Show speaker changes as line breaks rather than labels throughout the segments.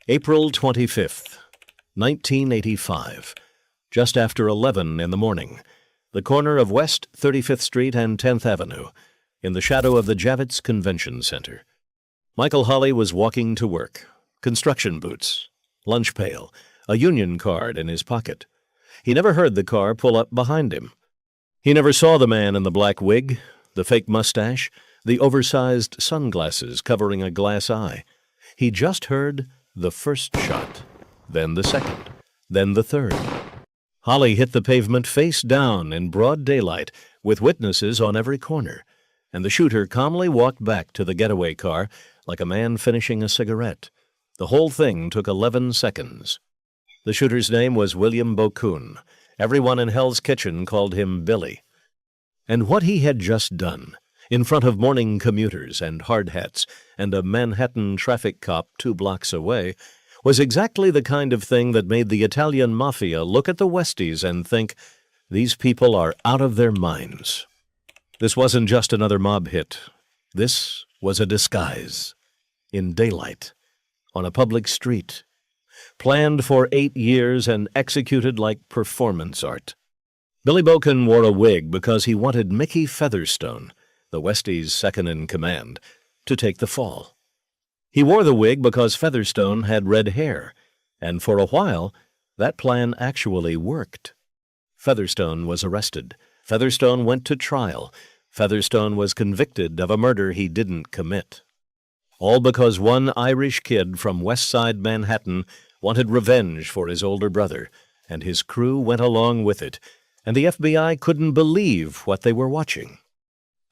April 25th, 1985. Just after 11 in the morning. The corner of West 35th Street and 10th Avenue, in the shadow of the Javits Convention Center. Michael Holley was walking to work. Construction boots, lunch pail, a union card in his pocket. He never heard the car pull up behind him. He never saw the man in the black wig, the fake mustache, the oversized sunglasses covering a glass eye. He just heard the first shot, then the second, then the third. Holley hit the pavement face down in broad daylight, with witnesses on every corner, and the shooter calmly walked back to the getaway car like a man finishing a cigarette. The whole thing took 11 seconds. The shooter's name was William Bokun. Everyone in Hell's Kitchen called him Billy. And what he had just done, in front of morning commuters and hard hats and a Manhattan traffic cop 2 blocks away, was exactly the kind of thing that made the Italian Mafia look at the Westies and think, these people are out of their minds. This wasn't just another mob hit. This was a disguise. In daylight. On a public street. Planned for 8 years and executed like performance art. Billy Bokun wore a wig because he wanted Mickey Featherstone, the Westies' second-in-command, to take the fall. He wore the wig because Featherstone had red hair, and for a while, that plan actually worked. Featherstone was arrested. Featherstone went to trial. Featherstone was convicted of a murder he didn't commit. All because one Irish kid from West Side Manhattan wanted revenge for his older brother, and his crew went along with it, and the FBI couldn't believe what they were watching.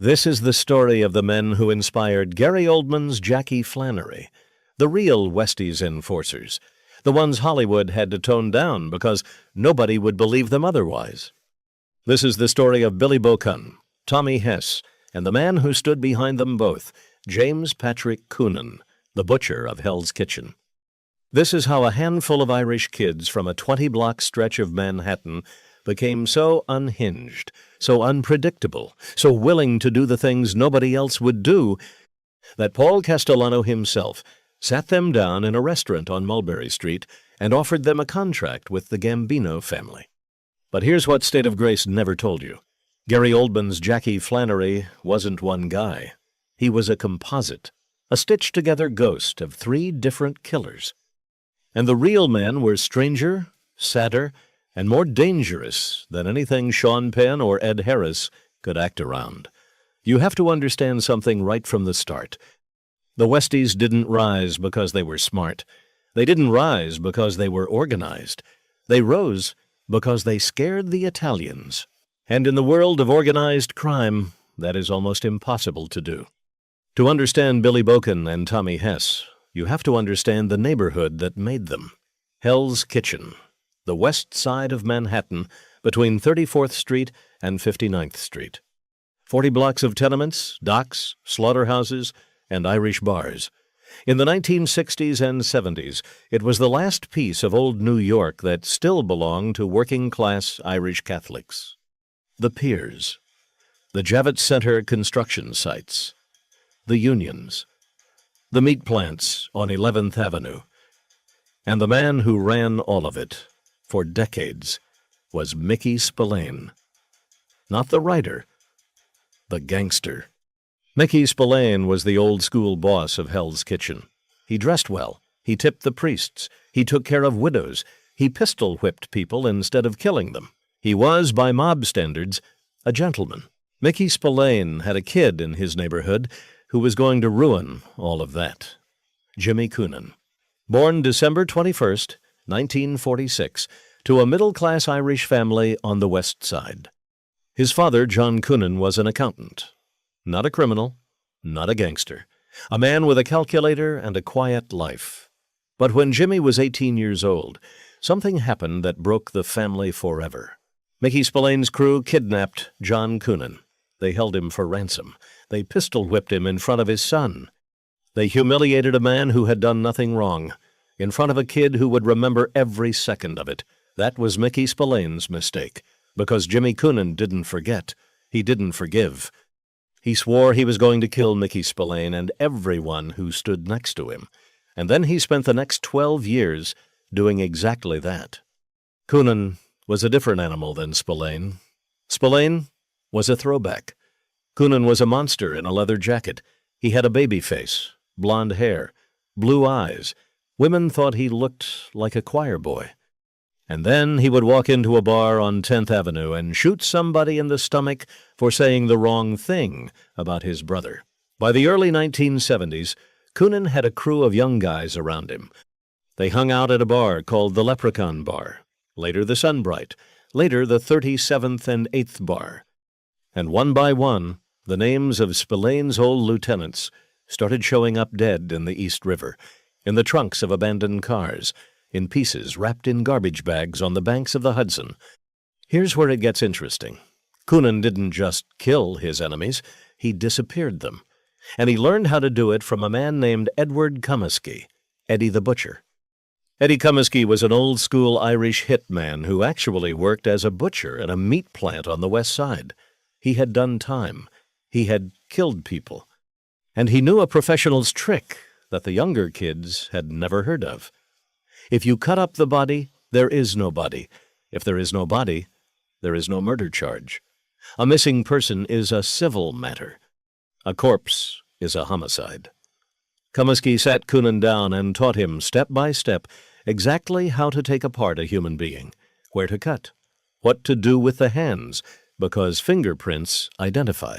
This is the story of the men who inspired Gary Oldman's Jackie Flannery, the real Westies enforcers, the ones Hollywood had to tone down because nobody would believe them otherwise. This is the story of Billy Bokun, Tommy Hess, and the man who stood behind them both, James Patrick Coonan, the butcher of Hell's Kitchen. This is how a handful of Irish kids from a 20-block stretch of Manhattan became so unhinged, so unpredictable, so willing to do the things nobody else would do, that Paul Castellano himself sat them down in a restaurant on Mulberry Street and offered them a contract with the Gambino family. But here's what State of Grace never told you. Gary Oldman's Jackie Flannery wasn't one guy. He was a composite, a stitched-together ghost of 3 different killers. And the real men were stranger, sadder, and more dangerous than anything Sean Penn or Ed Harris could act around. You have to understand something right from the start. The Westies didn't rise because they were smart. They didn't rise because they were organized. They rose because they scared the Italians. And in the world of organized crime, that is almost impossible to do. To understand Billy Bokun and Tommy Hess, you have to understand the neighborhood that made them. Hell's Kitchen, the west side of Manhattan, between 34th Street and 59th Street. 40 blocks of tenements, docks, slaughterhouses, and Irish bars. In the 1960s and 70s, it was the last piece of old New York that still belonged to working-class Irish Catholics. The piers, the Javits Center construction sites, the unions, the meat plants on 11th Avenue, and the man who ran all of it for decades was Mickey Spillane. Not the writer, the gangster. Mickey Spillane was the old-school boss of Hell's Kitchen. He dressed well. He tipped the priests. He took care of widows. He pistol-whipped people instead of killing them. He was, by mob standards, a gentleman. Mickey Spillane had a kid in his neighborhood who was going to ruin all of that. Jimmy Coonan. Born December 21st, 1946, to a middle-class Irish family on the West Side. His father, John Coonan, was an accountant. Not a criminal, not a gangster. A man with a calculator and a quiet life. But when Jimmy was 18 years old, something happened that broke the family forever. Mickey Spillane's crew kidnapped John Coonan. They held him for ransom. They pistol-whipped him in front of his son. They humiliated a man who had done nothing wrong, in front of a kid who would remember every second of it. That was Mickey Spillane's mistake, because Jimmy Coonan didn't forget. He didn't forgive. He swore he was going to kill Mickey Spillane and everyone who stood next to him, And then he spent the next 12 years doing exactly that. Coonan was a different animal than Spillane. Spillane was a throwback. Coonan was a monster in a leather jacket. He had a baby face, blonde hair, blue eyes. Women thought he looked like a choir boy. And then he would walk into a bar on 10th Avenue and shoot somebody in the stomach for saying the wrong thing about his brother. By the early 1970s, Coonan had a crew of young guys around him. They hung out at a bar called the Leprechaun Bar, later the Sunbright, later the 37th and 8th Bar. And one by one, the names of Spillane's old lieutenants started showing up dead in the East River, in the trunks of abandoned cars, in pieces wrapped in garbage bags on the banks of the Hudson. Here's where it gets interesting. Coonan didn't just kill his enemies, he disappeared them. And he learned how to do it from a man named Edward Comiskey, Eddie the Butcher. Eddie Comiskey was an old-school Irish hitman who actually worked as a butcher at a meat plant on the West Side. He had done time. He had killed people. And he knew a professional's trick that the younger kids had never heard of. If you cut up the body, there is no body. If there is no body, there is no murder charge. A missing person is a civil matter. A corpse is a homicide. Comiskey sat Coonan down and taught him step by step exactly how to take apart a human being, where to cut, what to do with the hands, because fingerprints identify,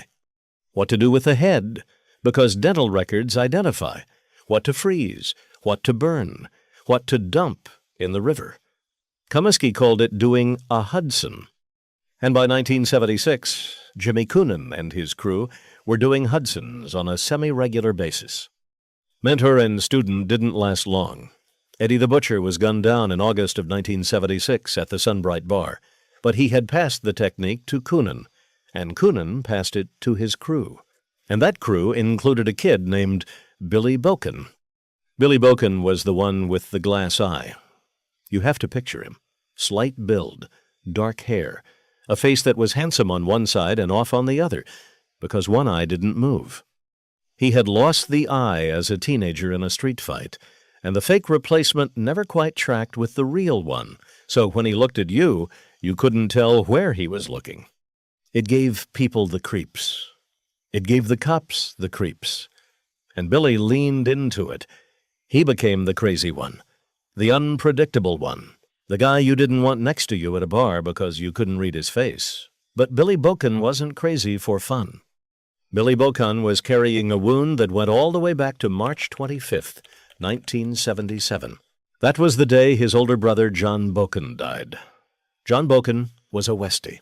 what to do with the head, because dental records identify, what to freeze, what to burn, what to dump in the river. Comiskey called it doing a Hudson. And by 1976, Jimmy Coonan and his crew were doing Hudsons on a semi-regular basis. Mentor and student didn't last long. Eddie the Butcher was gunned down in August of 1976 at the Sunbright Bar, but he had passed the technique to Coonan, and Coonan passed it to his crew. And that crew included a kid named Billy Boken. Billy Boken was the one with the glass eye. You have to picture him. Slight build, dark hair, a face that was handsome on one side and off on the other, because one eye didn't move. He had lost the eye as a teenager in a street fight, and the fake replacement never quite tracked with the real one, so when he looked at you, you couldn't tell where he was looking. It gave people the creeps. It gave the cops the creeps. And Billy leaned into it. He became the crazy one, the unpredictable one, the guy you didn't want next to you at a bar because you couldn't read his face. But Billy Boken wasn't crazy for fun. Billy Boken was carrying a wound that went all the way back to March 25th, 1977. That was the day his older brother John Boken died. John Boken was a Westie.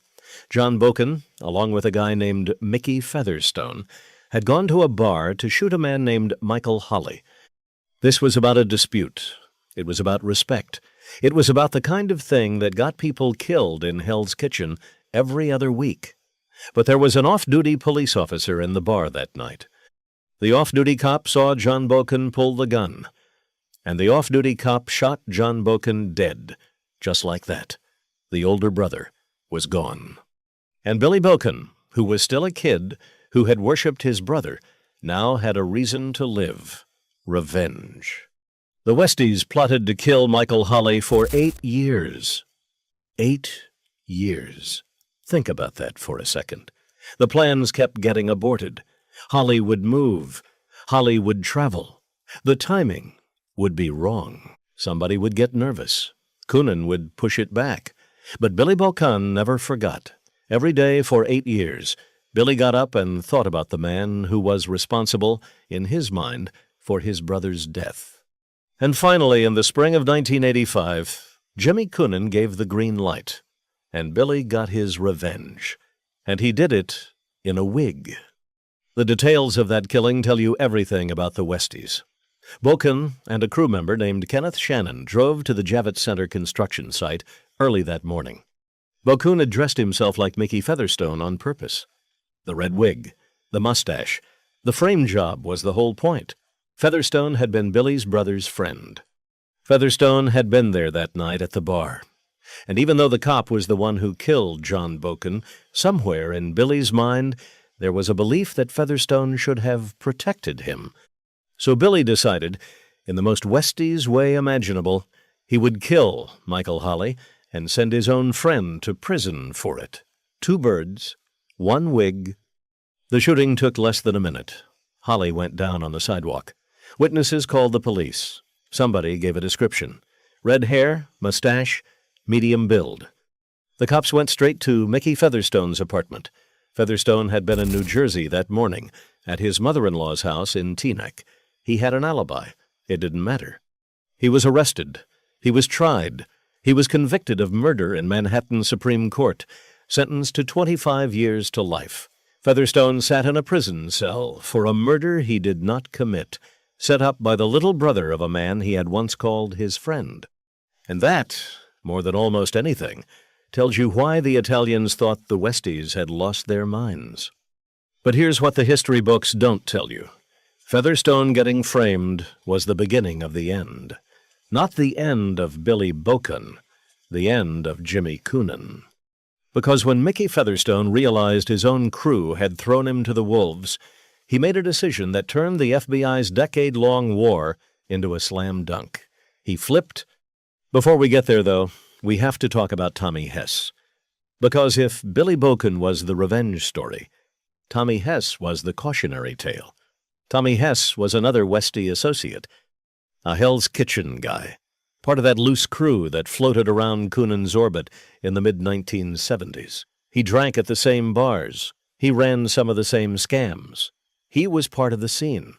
John Boken, along with a guy named Mickey Featherstone, had gone to a bar to shoot a man named Michael Holly. This was about a dispute. It was about respect. It was about the kind of thing that got people killed in Hell's Kitchen every other week. But there was an off-duty police officer in the bar that night. The off-duty cop saw John Boken pull the gun, and the off-duty cop shot John Boken dead, just like that. The older brother was gone. And Billy Boken, who was still a kid, who had worshipped his brother, now had a reason to live: revenge. The Westies plotted to kill Michael Holly for 8 years. 8 years. Think about that for a second. The plans kept getting aborted. Holly would move. Holly would travel. The timing would be wrong. Somebody would get nervous. Coonan would push it back. But Billy Boken never forgot. Every day for 8 years, Billy got up and thought about the man who was responsible, in his mind, for his brother's death. And finally, in the spring of 1985, Jimmy Coonan gave the green light, and Billy got his revenge. And he did it in a wig. The details of that killing tell you everything about the Westies. Boken and a crew member named Kenneth Shannon drove to the Javits Center construction site early that morning. Boken had dressed himself like Mickey Featherstone on purpose. The red wig, the mustache, the frame job was the whole point. Featherstone had been Billy's brother's friend. Featherstone had been there that night at the bar. And even though the cop was the one who killed John Boken, somewhere in Billy's mind there was a belief that Featherstone should have protected him. So Billy decided In the most Westies way imaginable, he would kill Michael Holly and send his own friend to prison for it. 2 birds, 1 wig. The shooting took less than a minute. Holly went down on the sidewalk. Witnesses called the police. Somebody gave a description. Red hair, mustache, medium build. The cops went straight to Mickey Featherstone's apartment. Featherstone had been in New Jersey that morning, at his mother-in-law's house in Teaneck. He had an alibi. It didn't matter. He was arrested. He was tried. He was convicted of murder in Manhattan Supreme Court, sentenced to 25 years to life. Featherstone sat in a prison cell for a murder he did not commit, set up by the little brother of a man he had once called his friend. And that, more than almost anything, tells you why the Italians thought the Westies had lost their minds. But here's what the history books don't tell you. Featherstone getting framed was the beginning of the end. Not the end of Billy Boken, the end of Jimmy Coonan. Because when Mickey Featherstone realized his own crew had thrown him to the wolves, he made a decision that turned the FBI's decade-long war into a slam dunk. He flipped. Before we get there, though, we have to talk about Tommy Hess. Because if Billy Boken was the revenge story, Tommy Hess was the cautionary tale. Tommy Hess was another Westie associate, a Hell's Kitchen guy, part of that loose crew that floated around Coonan's orbit in the mid-1970s. He drank at the same bars. He ran some of the same scams. He was part of the scene.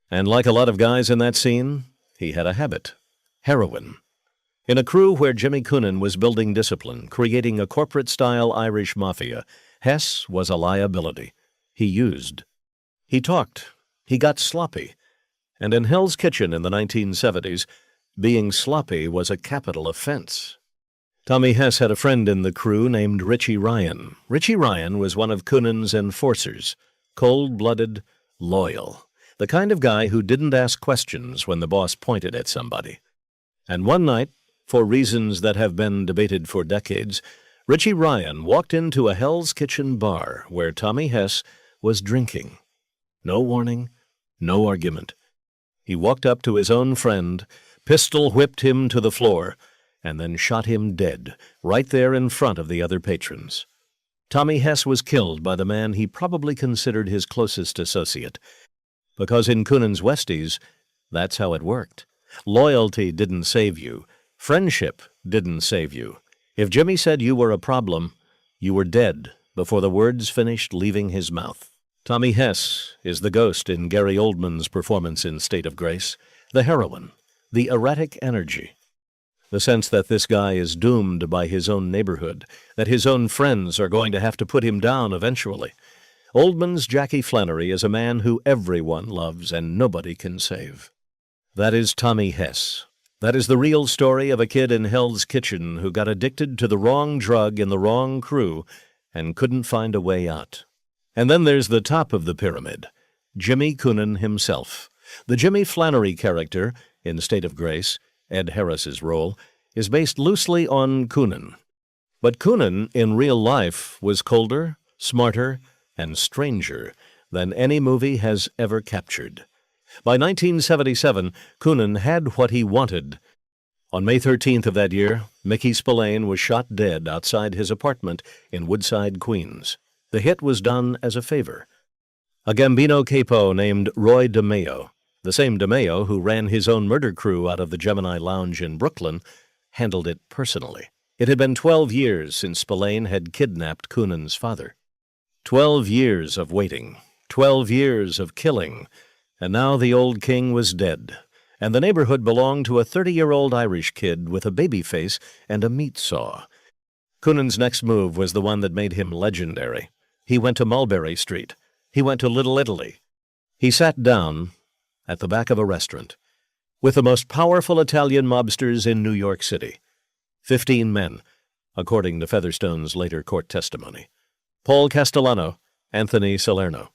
And like a lot of guys in that scene, he had a habit: heroin. In a crew where Jimmy Coonan was building discipline, creating a corporate-style Irish mafia, Hess was a liability. He used. He talked. He got sloppy. And in Hell's Kitchen in the 1970s, being sloppy was a capital offense. Tommy Hess had a friend in the crew named Richie Ryan. Richie Ryan was one of Coonan's enforcers, cold-blooded, loyal, the kind of guy who didn't ask questions when the boss pointed at somebody. And one night, for reasons that have been debated for decades, Richie Ryan walked into a Hell's Kitchen bar where Tommy Hess was drinking. No warning, no argument. He walked up to his own friend, pistol-whipped him to the floor, and then shot him dead, right there in front of the other patrons. Tommy Hess was killed by the man he probably considered his closest associate. Because in Coonan's Westies, that's how it worked. Loyalty didn't save you. Friendship didn't save you. If Jimmy said you were a problem, you were dead before the words finished leaving his mouth. Tommy Hess is the ghost in Gary Oldman's performance in State of Grace, the heroine, the erratic energy, the sense that this guy is doomed by his own neighborhood, that his own friends are going to have to put him down eventually. Oldman's Jackie Flannery is a man who everyone loves and nobody can save. That is Tommy Hess. That is the real story of a kid in Hell's Kitchen who got addicted to the wrong drug in the wrong crew and couldn't find a way out. And then there's the top of the pyramid, Jimmy Coonan himself. The Jimmy Flannery character in State of Grace, Ed Harris's role, is based loosely on Coonan. But Coonan in real life was colder, smarter, and stranger than any movie has ever captured. By 1977, Coonan had what he wanted. On May 13th of that year, Mickey Spillane was shot dead outside his apartment in Woodside, Queens. The hit was done as a favor. A Gambino capo named Roy DeMeo, the same DeMeo who ran his own murder crew out of the Gemini Lounge in Brooklyn, handled it personally. It had been 12 years since Spillane had kidnapped Coonan's father. 12 years of waiting, 12 years of killing, and now the old king was dead, and the neighborhood belonged to a 30-year-old Irish kid with a baby face and a meat saw. Coonan's next move was the one that made him legendary. He went to Mulberry Street. He went to Little Italy. He sat down at the back of a restaurant with the most powerful Italian mobsters in New York City. 15 men, according to Featherstone's later court testimony. Paul Castellano, Anthony Salerno,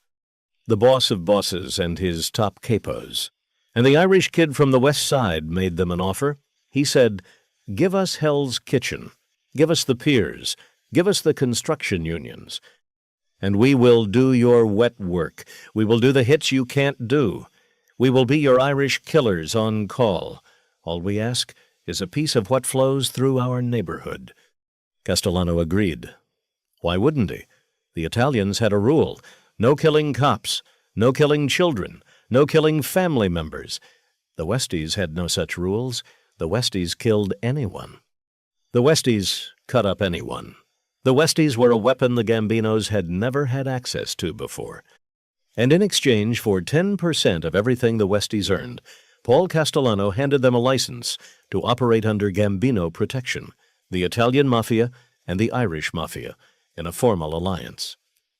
the boss of bosses and his top capos. And the Irish kid from the West Side made them an offer. He said, "Give us Hell's Kitchen. Give us the piers. Give us the construction unions. And we will do your wet work. We will do the hits you can't do. We will be your Irish killers on call. All we ask is a piece of what flows through our neighborhood." Castellano agreed. Why wouldn't he? The Italians had a rule: no killing cops, no killing children, no killing family members. The Westies had no such rules. The Westies killed anyone. The Westies cut up anyone. The Westies were a weapon the Gambinos had never had access to before. And in exchange for 10% of everything the Westies earned, Paul Castellano handed them a license to operate under Gambino protection, the Italian Mafia and the Irish Mafia, in a formal alliance.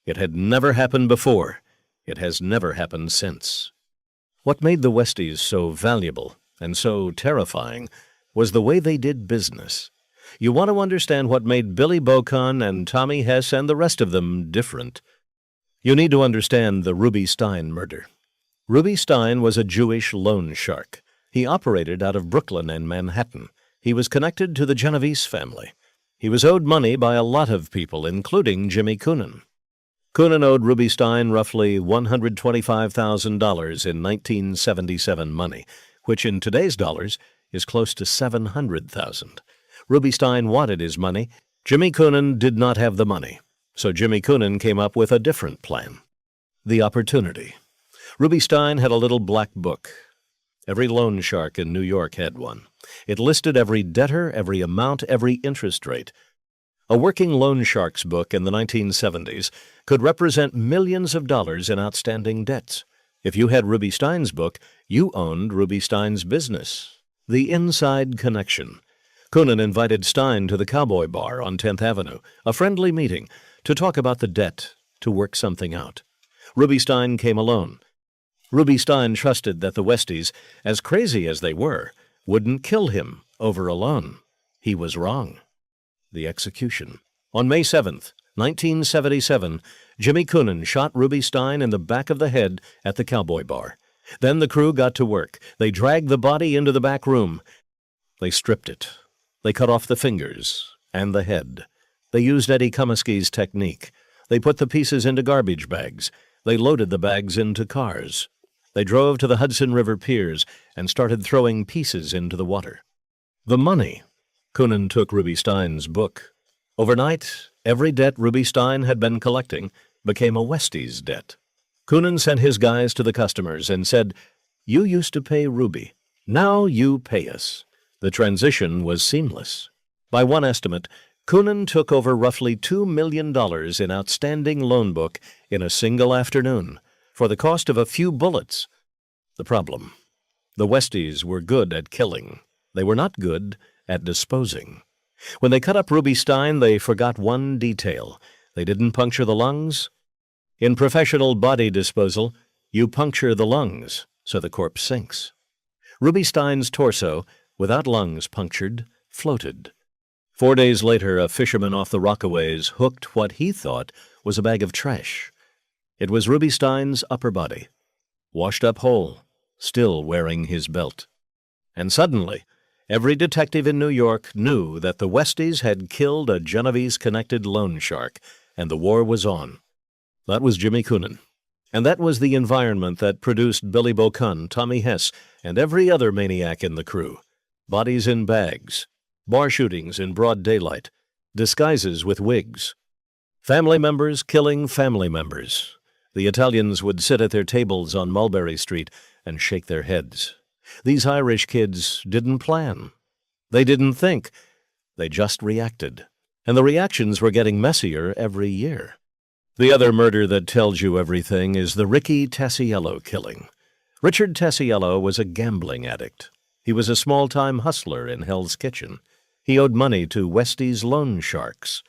It had never happened before. It has never happened since. What made the Westies so valuable and so terrifying was the way they did business. You want to understand what made Billy Bocon and Tommy Hess and the rest of them different. You need to understand the Ruby Stein murder. Ruby Stein was a Jewish loan shark. He operated out of Brooklyn and Manhattan. He was connected to the Genovese family. He was owed money by a lot of people, including Jimmy Coonan. Coonan owed Ruby Stein roughly $125,000 in 1977 money, which in today's dollars is close to $700,000. Ruby Stein wanted his money. Jimmy Coonan did not have the money, so Jimmy Coonan came up with a different plan. The opportunity. Ruby Stein had a little black book. Every loan shark in New York had one. It listed every debtor, every amount, every interest rate. A working loan shark's book in the 1970s could represent millions of dollars in outstanding debts. If you had Ruby Stein's book, you owned Ruby Stein's business. The inside connection. Coonan invited Stein to the Cowboy Bar on 10th Avenue, a friendly meeting, to talk about the debt, to work something out. Ruby Stein came alone. Ruby Stein trusted that the Westies, as crazy as they were, wouldn't kill him over a loan. He was wrong. The execution. On May 7th, 1977, Jimmy Coonan shot Ruby Stein in the back of the head at the Cowboy Bar. Then the crew got to work. They dragged the body into the back room. They stripped it. They cut off the fingers and the head. They used Eddie Comiskey's technique. They put the pieces into garbage bags. They loaded the bags into cars. They drove to the Hudson River piers and started throwing pieces into the water. The money. Coonan took Ruby Stein's book. Overnight, every debt Ruby Stein had been collecting became a Westies debt. Coonan sent his guys to the customers and said, "You used to pay Ruby. Now you pay us." The transition was seamless. By one estimate, Coonan took over roughly $2 million in outstanding loan book in a single afternoon for the cost of a few bullets. The problem: the Westies were good at killing. They were not good at disposing. When they cut up Ruby Stein, they forgot one detail. They didn't puncture the lungs. In professional body disposal, you puncture the lungs so the corpse sinks. Ruby Stein's torso, without lungs punctured, floated. 4 days later, a fisherman off the Rockaways hooked what he thought was a bag of trash. It was Ruby Stein's upper body, washed up whole, still wearing his belt. And suddenly, every detective in New York knew that the Westies had killed a Genovese-connected loan shark, and the war was on. That was Jimmy Coonan. And that was the environment that produced Billy Bocon, Tommy Hess, and every other maniac in the crew. Bodies in bags, bar shootings in broad daylight, disguises with wigs, family members killing family members. The Italians would sit at their tables on Mulberry Street and shake their heads. These Irish kids didn't plan. They didn't think. They just reacted. And the reactions were getting messier every year. The other murder that tells you everything is the Ricky Tassiello killing. Richard Tassiello was a gambling addict. He was a small-time hustler in Hell's Kitchen. He owed money to Westies loan sharks.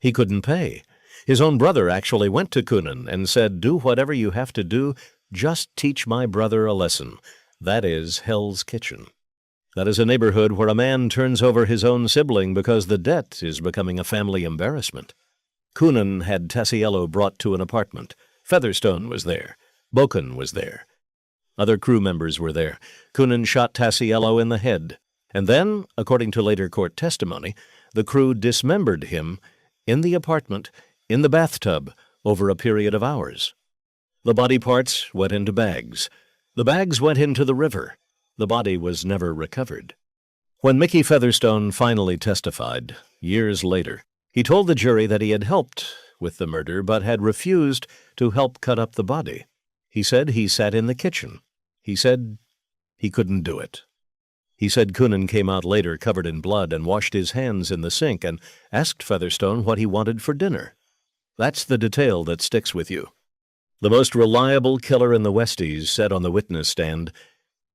He couldn't pay. His own brother actually went to Coonan and said, "Do whatever you have to do, just teach my brother a lesson." That is Hell's Kitchen. That is a neighborhood where a man turns over his own sibling because the debt is becoming a family embarrassment. Coonan had Tassiello brought to an apartment. Featherstone was there. Bocon was there. Other crew members were there. Coonan shot Tassiello in the head. And then, according to later court testimony, the crew dismembered him in the apartment, in the bathtub, over a period of hours. The body parts went into bags. The bags went into the river. The body was never recovered. When Mickey Featherstone finally testified, years later, he told the jury that he had helped with the murder but had refused to help cut up the body. He said he sat in the kitchen. He said he couldn't do it. He said Coonan came out later covered in blood and washed his hands in the sink and asked Featherstone what he wanted for dinner. That's the detail that sticks with you. The most reliable killer in the Westies said on the witness stand,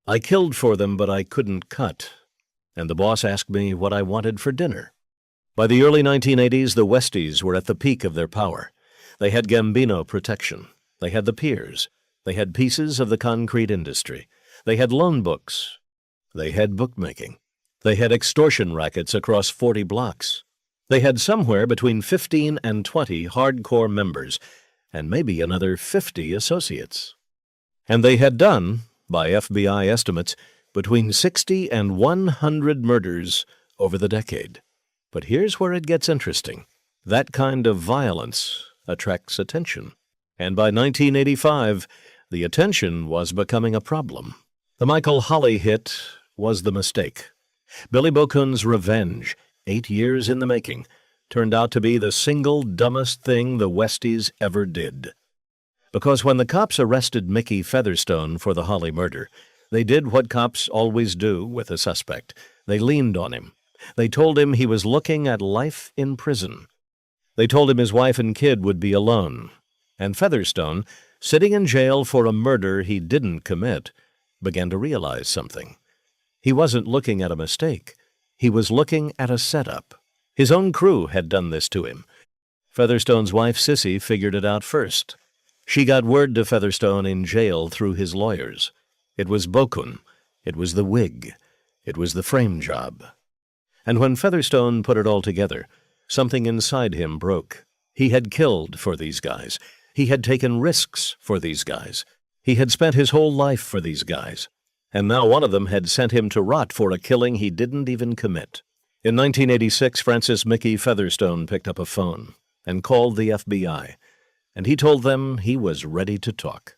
"I killed for them, but I couldn't cut. And the boss asked me what I wanted for dinner." By the early 1980s, the Westies were at the peak of their power. They had Gambino protection. They had the piers. They had pieces of the concrete industry. They had loan books. They had bookmaking. They had extortion rackets across 40 blocks. They had somewhere between 15 and 20 hardcore members, and maybe another 50 associates. And they had done, by FBI estimates, between 60 and 100 murders over the decade. But here's where it gets interesting. That kind of violence attracts attention. And by 1985, the attention was becoming a problem. The Michael Holley hit was the mistake. Billy Bokun's revenge, 8 years in the making, turned out to be the single dumbest thing the Westies ever did. Because when the cops arrested Mickey Featherstone for the Holley murder, they did what cops always do with a suspect. They leaned on him. They told him he was looking at life in prison. They told him his wife and kid would be alone. And Featherstone, sitting in jail for a murder he didn't commit, began to realize something. He wasn't looking at a mistake. He was looking at a setup. His own crew had done this to him. Featherstone's wife, Sissy, figured it out first. She got word to Featherstone in jail through his lawyers. It was Bokun. It was the wig. It was the frame job. And when Featherstone put it all together, something inside him broke. He had killed for these guys. He had taken risks for these guys. He had spent his whole life for these guys. And now one of them had sent him to rot for a killing he didn't even commit. In 1986, Francis Mickey Featherstone picked up a phone and called the FBI, and he told them he was ready to talk.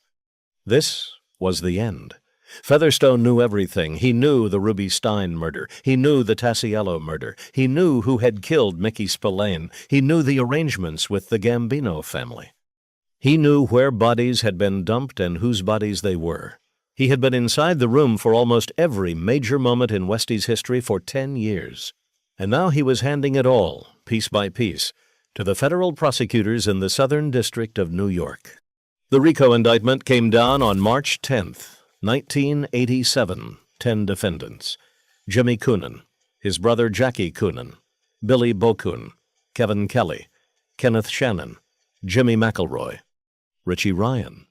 This was the end. Featherstone knew everything. He knew the Ruby Stein murder. He knew the Tassiello murder. He knew who had killed Mickey Spillane. He knew the arrangements with the Gambino family. He knew where bodies had been dumped and whose bodies they were. He had been inside the room for almost every major moment in Westies history for 10 years. And now he was handing it all, piece by piece, to the federal prosecutors in the Southern District of New York. The RICO indictment came down on March 10th. 1987, 10 defendants. Jimmy Coonan, his brother Jackie Coonan, Billy Bokun, Kevin Kelly, Kenneth Shannon, Jimmy McElroy, Richie Ryan,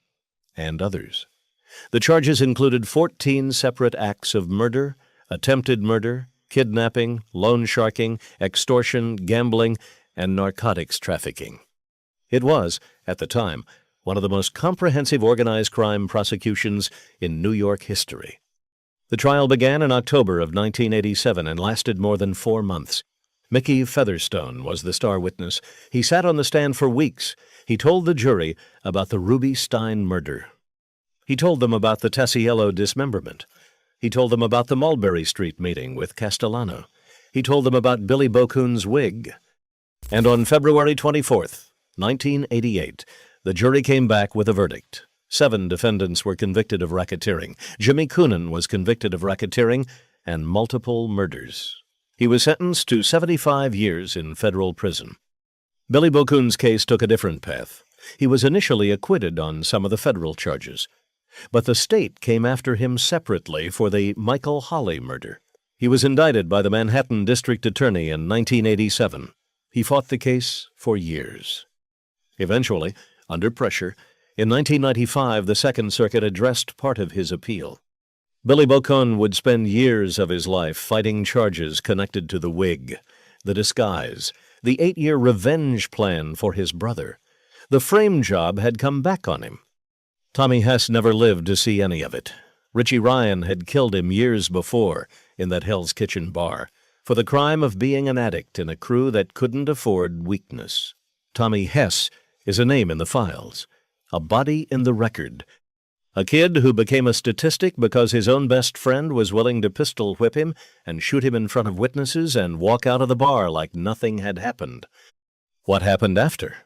and others. The charges included 14 separate acts of murder, attempted murder, kidnapping, loan sharking, extortion, gambling, and narcotics trafficking. It was, at the time, one of the most comprehensive organized crime prosecutions in New York history. The trial began in October of 1987 and lasted more than 4 months. Mickey Featherstone was the star witness. He sat on the stand for weeks. He told the jury about the Ruby Stein murder. He told them about the Tassiello dismemberment. He told them about the Mulberry Street meeting with Castellano. He told them about Billy Bokun's wig. And on February 24th, 1988, the jury came back with a verdict. 7 defendants were convicted of racketeering. Jimmy Coonan was convicted of racketeering and multiple murders. He was sentenced to 75 years in federal prison. Billy Bokun's case took a different path. He was initially acquitted on some of the federal charges, but the state came after him separately for the Michael Holley murder. He was indicted by the Manhattan District Attorney in 1987. He fought the case for years. Eventually, under pressure, in 1995, the Second Circuit addressed part of his appeal. Billy Bokun would spend years of his life fighting charges connected to the wig, the disguise, the 8-year revenge plan for his brother. The frame job had come back on him. Tommy Hess never lived to see any of it. Richie Ryan had killed him years before in that Hell's Kitchen bar for the crime of being an addict in a crew that couldn't afford weakness. Tommy Hess is a name in the files, a body in the record. A kid who became a statistic because his own best friend was willing to pistol whip him and shoot him in front of witnesses and walk out of the bar like nothing had happened. What happened after?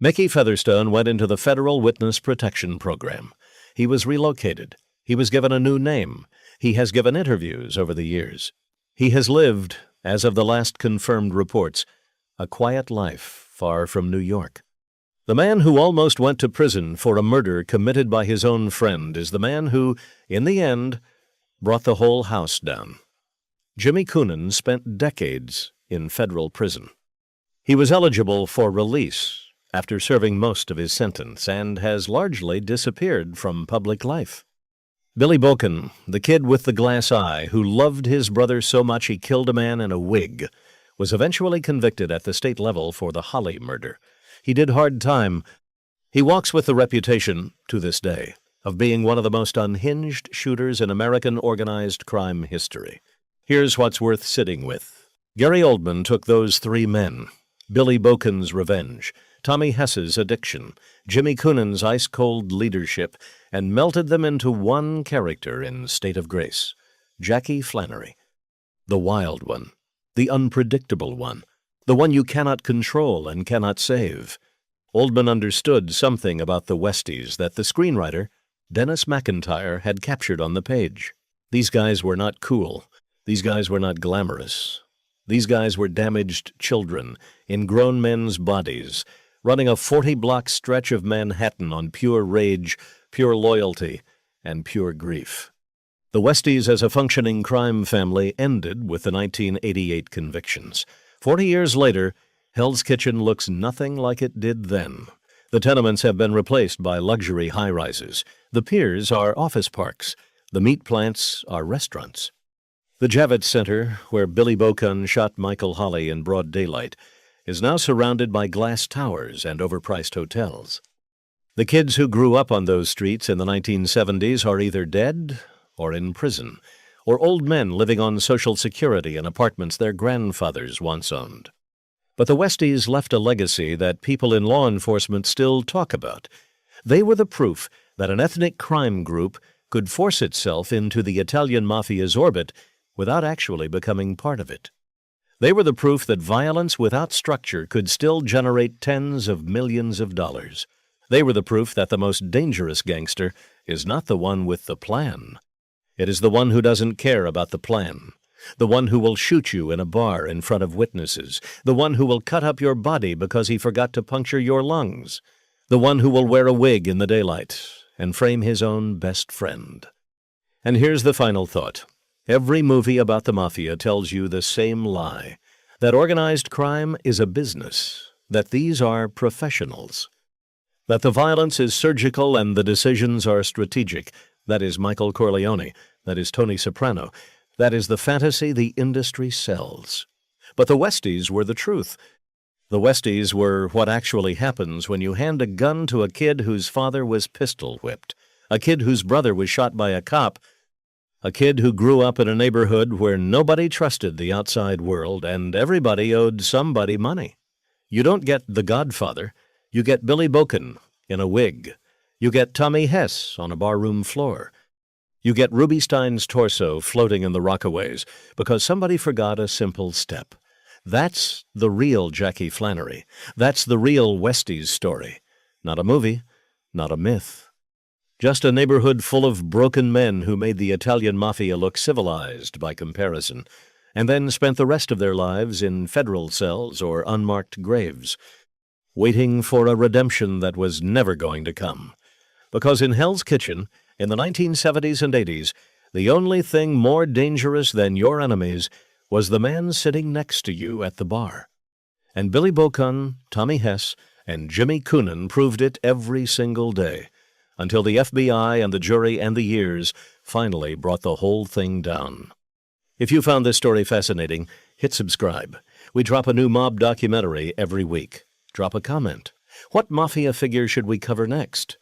Mickey Featherstone went into the Federal Witness Protection Program. He was relocated. He was given a new name. He has given interviews over the years. He has lived, as of the last confirmed reports, a quiet life far from New York. The man who almost went to prison for a murder committed by his own friend is the man who, in the end, brought the whole house down. Jimmy Coonan spent decades in federal prison. He was eligible for release after serving most of his sentence and has largely disappeared from public life. Billy Boken, the kid with the glass eye who loved his brother so much he killed a man in a wig, was eventually convicted at the state level for the Holly murder. He did hard time. He walks with the reputation, to this day, of being one of the most unhinged shooters in American organized crime history. Here's what's worth sitting with. Gary Oldman took those three men, Billy Boken's revenge, Tommy Hess's addiction, Jimmy Coonan's ice-cold leadership, and melted them into one character in State of Grace, Jackie Flannery. The wild one, the unpredictable one, the one you cannot control and cannot save. Oldman understood something about the Westies that the screenwriter, Dennis McIntyre, had captured on the page. These guys were not cool. These guys were not glamorous. These guys were damaged children in grown men's bodies, running a 40-block stretch of Manhattan on pure rage, pure loyalty, and pure grief. The Westies as a functioning crime family ended with the 1988 convictions. 40 years later, Hell's Kitchen looks nothing like it did then. The tenements have been replaced by luxury high-rises. The piers are office parks. The meat plants are restaurants. The Javits Center, where Billy Boken shot Michael Holley in broad daylight, is now surrounded by glass towers and overpriced hotels. The kids who grew up on those streets in the 1970s are either dead or in prison, or old men living on Social Security in apartments their grandfathers once owned. But the Westies left a legacy that people in law enforcement still talk about. They were the proof that an ethnic crime group could force itself into the Italian Mafia's orbit without actually becoming part of it. They were the proof that violence without structure could still generate tens of millions of dollars. They were the proof that the most dangerous gangster is not the one with the plan. It is the one who doesn't care about the plan, the one who will shoot you in a bar in front of witnesses, the one who will cut up your body because he forgot to puncture your lungs, the one who will wear a wig in the daylight and frame his own best friend. And here's the final thought. Every movie about the Mafia tells you the same lie, that organized crime is a business, that these are professionals, that the violence is surgical and the decisions are strategic. That is Michael Corleone, that is Tony Soprano, that is the fantasy the industry sells. But the Westies were the truth. The Westies were what actually happens when you hand a gun to a kid whose father was pistol whipped, a kid whose brother was shot by a cop, a kid who grew up in a neighborhood where nobody trusted the outside world and everybody owed somebody money. You don't get The Godfather. You get Billy Boken in a wig. You get Tommy Hess on a barroom floor. You get Ruby Stein's torso floating in the Rockaways because somebody forgot a simple step. That's the real Jackie Flannery. That's the real Westies story. Not a movie, not a myth. Just a neighborhood full of broken men who made the Italian Mafia look civilized by comparison, and then spent the rest of their lives in federal cells or unmarked graves, waiting for a redemption that was never going to come. Because in Hell's Kitchen, in the 1970s and 80s, the only thing more dangerous than your enemies was the man sitting next to you at the bar. And Billy Boken, Tommy Hess, and Jimmy Coonan proved it every single day, until the FBI and the jury and the years finally brought the whole thing down. If you found this story fascinating, hit subscribe. We drop a new mob documentary every week. Drop a comment. What Mafia figure should we cover next?